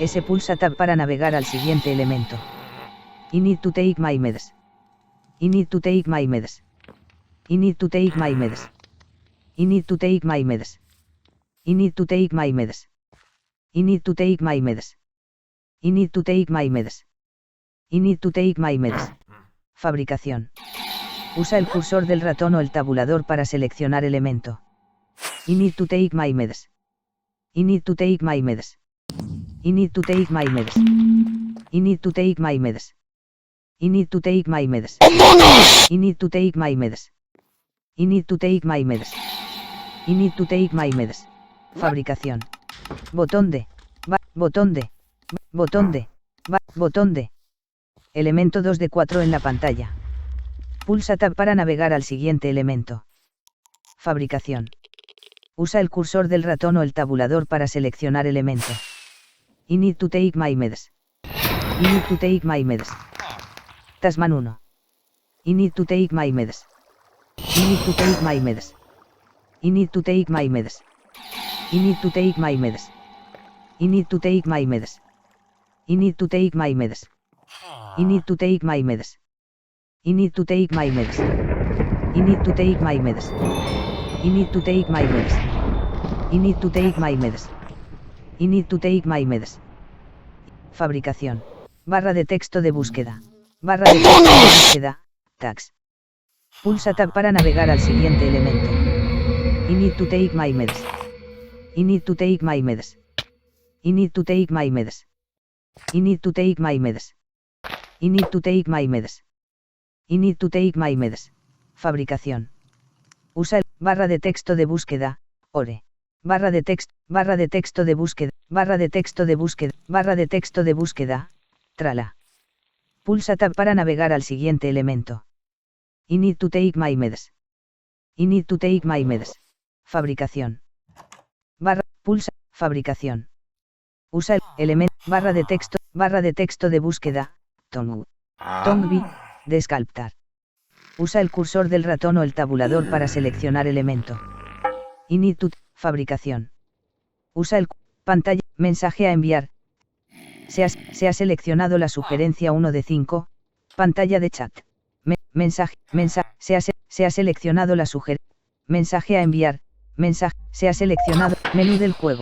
S pulsa Tab para navegar al siguiente elemento. I need to take my meds. I need to take my meds. I need to take my meds. I need to take my meds. I need to take my meds. I need to take my meds. I need to take my meds. I need to take my meds. Fabricación. Usa el cursor del ratón o el tabulador para seleccionar elemento. I need to take my meds. I need to take my meds. I need to take my meds. I need to take my meds. I need to take my meds. I need to take my meds. I need to take my meds. I need to take my meds. Fabricación. Botón de. Botón de. Botón de. Botón de. Elemento 2 de 4 en la pantalla. Pulsa Tab para navegar al siguiente elemento. Fabricación. Usa el cursor del ratón o el tabulador para seleccionar elemento. I need to take my meds. I need to take my meds. Tasman 1. I need to take my meds. I need to take my meds. I need to take my meds. I need to take my meds. I need to take my meds. I need to take my meds. I need to take my meds. I need to take my meds. I need to take my meds. I need to take my meds. I need to take my meds. I need to take my meds. Fabricación. Barra de texto de búsqueda. Barra de texto de búsqueda. Tags. Pulsa Tab para navegar al siguiente elemento. I need to take my meds. I need to take my meds. I need to take my meds. I need to take my meds. I need to take my meds. I need to take my meds. Fabricación. Usa el barra de texto de búsqueda, ORE. Barra de texto de búsqueda, barra de texto de búsqueda, barra de texto de búsqueda, trala. Pulsa Tab para navegar al siguiente elemento. I need to take my meds. I need to take my meds. Fabricación. Pulsa, fabricación. Usa el elemento, barra de texto de búsqueda, Tongbi, de Sculptar. Usa el cursor del ratón o el tabulador para seleccionar elemento. I need to, fabricación. Usa el pantalla, mensaje a enviar. Se ha seleccionado la sugerencia 1 de 5, pantalla de chat. Mensaje, se ha seleccionado la sugerencia. Mensaje a enviar, se ha seleccionado, menú del juego.